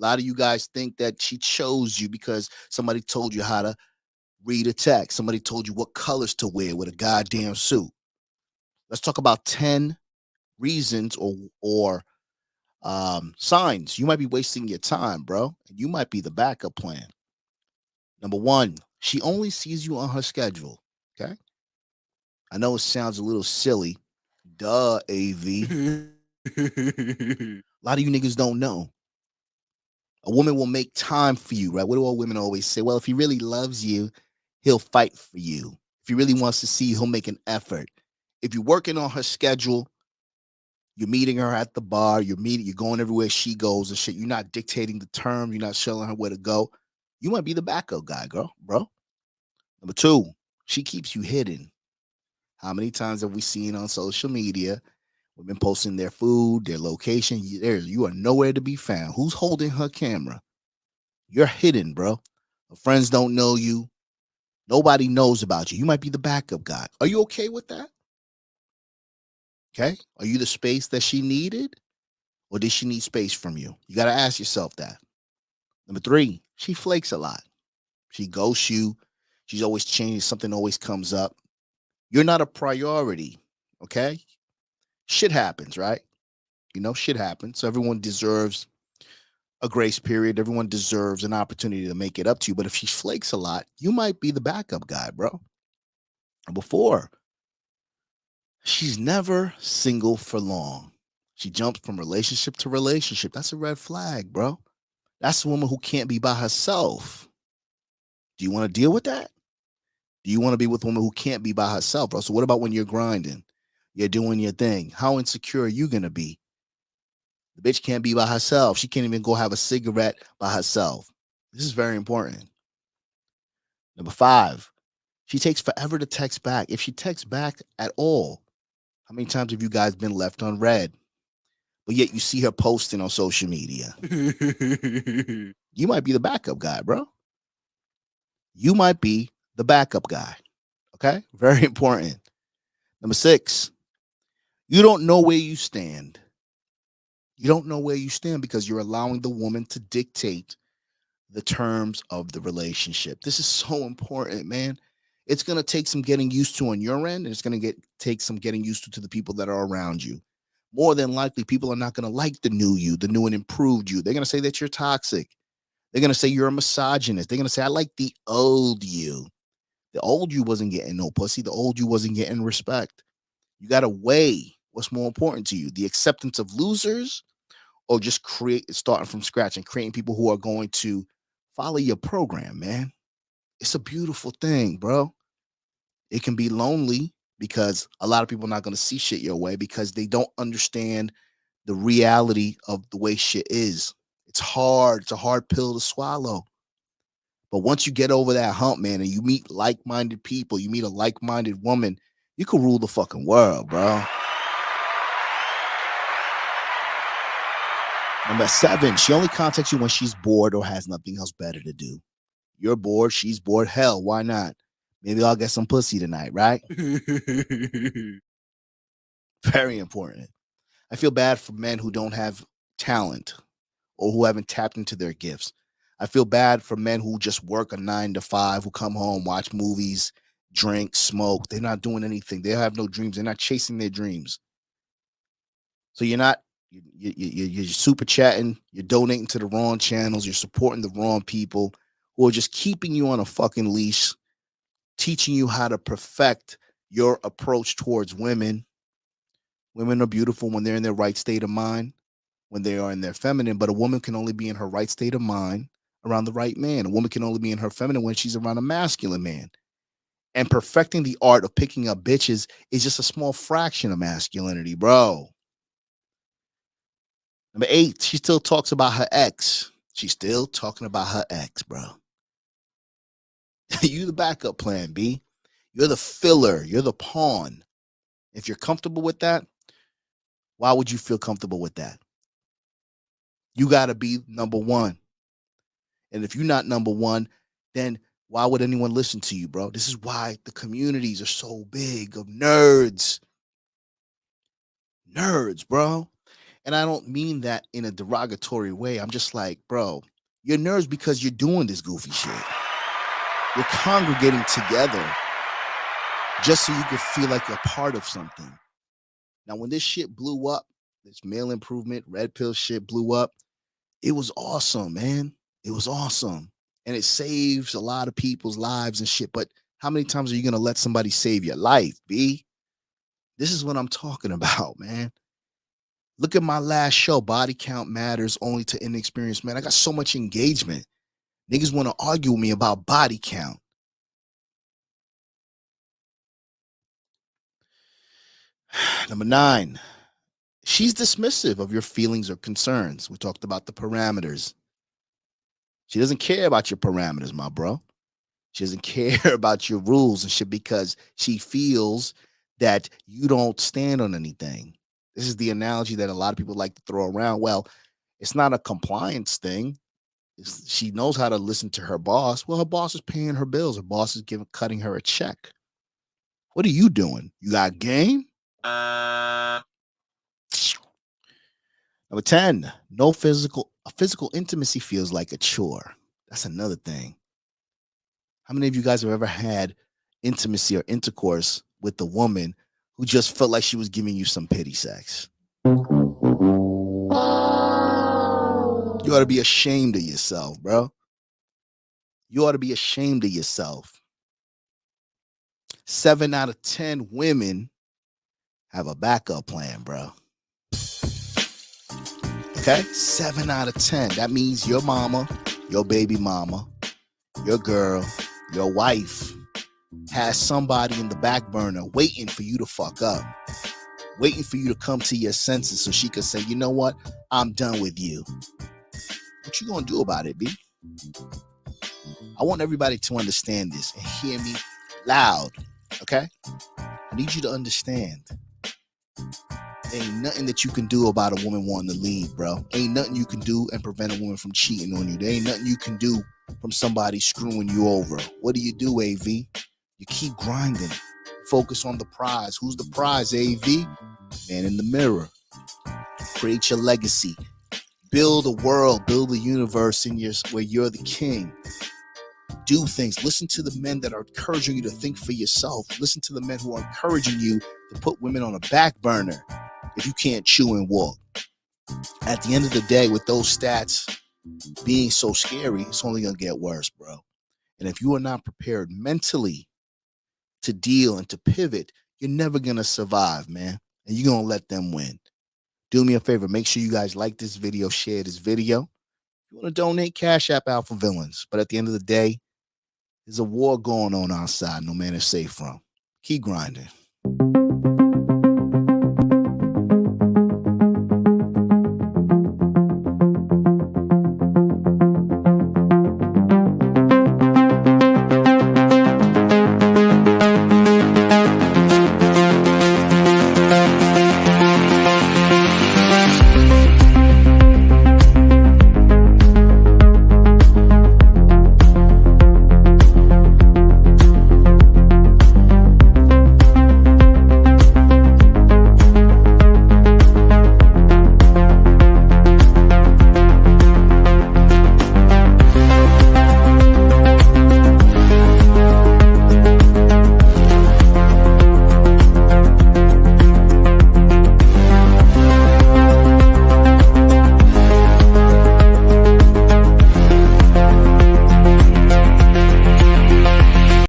A lot of you guys think that she chose you because somebody told you how to read a text. Somebody told you what colors to wear with a goddamn suit. Let's talk about 10 reasons or signs you might be wasting your time, bro. And you might be the backup plan. Number one, she only sees you on her schedule. Okay. I know it sounds a little silly. Duh, AV. A lot of you niggas don't know. A woman will make time for you, right? What do all women always say? Well, if he really loves you, he'll fight for you. If he really wants to see you, he'll make an effort. If you're working on her schedule, you're meeting her at the bar, you're going everywhere she goes and shit. You're not dictating the term, you're not showing her where to go. You might be the backup guy, girl, bro. Number two, she keeps you hidden. How many times have we seen on social media women posting their food, their location? You are nowhere to be found. Who's holding her camera? You're hidden, bro. Her friends don't know you. Nobody knows about you. You might be the backup guy. Are you okay with that? Okay. Are you the space that she needed? Or did she need space from you? You got to ask yourself that. Number three, she flakes a lot. She ghosts you. She's always changing. Something always comes up. You're not a priority. Okay. Shit happens, right? Shit happens. So everyone deserves a grace period. Everyone deserves an opportunity to make it up to you. But if she flakes a lot, you might be the backup guy, bro. Number four, she's never single for long. She jumps from relationship to relationship. That's a red flag, bro. That's a woman who can't be by herself. Do you want to deal with that? Do you want to be with a woman who can't be by herself, bro? So what about when you're grinding? You're doing your thing. How insecure are you going to be? The bitch can't be by herself. She can't even go have a cigarette by herself. This is very important. Number five, she takes forever to text back. If she texts back at all, how many times have you guys been left unread? But yet you see her posting on social media. You might be the backup guy, bro. You might be the backup guy. Okay? Very important. Number six, you don't know where you stand. You don't know where you stand because you're allowing the woman to dictate the terms of the relationship. This is so important, man. It's going to take some getting used to on your end, and it's going to take some getting used to the people that are around you. More than likely, people are not going to like the new you, the new and improved you. They're going to say that you're toxic. They're going to say you're a misogynist. They're going to say, I like the old you. The old you wasn't getting no pussy. The old you wasn't getting respect. You got to weigh what's more important to you, the acceptance of losers or just starting from scratch and creating people who are going to follow your program, man. It's a beautiful thing, bro. It can be lonely because a lot of people are not going to see shit your way because they don't understand the reality of the way shit is. It's hard. It's a hard pill to swallow. But once you get over that hump, man, and you meet like-minded people, you meet a like-minded woman, you can rule the fucking world, bro. Number seven, she only contacts you when she's bored or has nothing else better to do. You're bored, she's bored. Hell, why not? Maybe I'll get some pussy tonight, right? Very important. I feel bad for men who don't have talent or who haven't tapped into their gifts. I feel bad for men who just work a 9 to 5, who come home, watch movies, drink, smoke. They're not doing anything. They have no dreams. They're not chasing their dreams. So you're super chatting, you're donating to the wrong channels, you're supporting the wrong people who are just keeping you on a fucking leash, teaching you how to perfect your approach towards women. Women are beautiful when they're in their right state of mind, when they are in their feminine, but a woman can only be in her right state of mind around the right man. A woman can only be in her feminine when she's around a masculine man. And perfecting the art of picking up bitches is just a small fraction of masculinity, bro. Number eight, she still talks about her ex. She's still talking about her ex, bro. You the backup plan, B. You're the filler. You're the pawn. If you're comfortable with that, why would you feel comfortable with that? You got to be number one. And if you're not number one, then why would anyone listen to you, bro? This is why the communities are so big of nerds. Nerds, bro. And I don't mean that in a derogatory way. I'm just like, bro, you're nervous because you're doing this goofy shit. You're congregating together just so you can feel like you're part of something. Now, when this shit blew up, this male improvement, red pill shit blew up, it was awesome, man. It was awesome. And it saves a lot of people's lives and shit. But how many times are you going to let somebody save your life, B? This is what I'm talking about, man. Look at my last show, Body Count Matters Only to Inexperienced Men. I got so much engagement. Niggas want to argue with me about body count. Number 9, she's dismissive of your feelings or concerns. We talked about the parameters. She doesn't care about your parameters, my bro. She doesn't care about your rules and shit because she feels that you don't stand on anything. This is the analogy that a lot of people like to throw around. Well, it's not a compliance thing. She knows how to listen to her boss. Well, her boss is paying her bills. Her boss is cutting her a check. What are you doing? You got game? Number 10, physical intimacy feels like a chore. That's another thing. How many of you guys have ever had intimacy or intercourse with a woman who just felt like she was giving you some pity sex? You ought to be ashamed of yourself, bro. You ought to be ashamed of yourself. 7 out of 10 women have a backup plan, bro. Okay? 7 out of 10. That means your mama, your baby mama, your girl, your wife has somebody in the back burner waiting for you to fuck up, waiting for you to come to your senses so she could say, you know what? I'm done with you. What you gonna do about it, B? I want everybody to understand this and hear me loud, okay? I need you to understand. There ain't nothing that you can do about a woman wanting to leave, bro. Ain't nothing you can do and prevent a woman from cheating on you. There ain't nothing you can do from somebody screwing you over. What do, AV? You keep grinding. Focus on the prize. Who's the prize, AV? Man in the mirror. Create your legacy. Build a world, build a universe where you're the king. Do things. Listen to the men that are encouraging you to think for yourself. Listen to the men who are encouraging you to put women on a back burner if you can't chew and walk. At the end of the day, with those stats being so scary, it's only going to get worse, bro. And if you are not prepared mentally to deal and to pivot, you're never going to survive, man. And you're going to let them win. Do me a favor. Make sure you guys like this video, share this video. If you want to donate, Cash App Alpha Villains. But at the end of the day, there's a war going on outside no man is safe from. Keep grinding.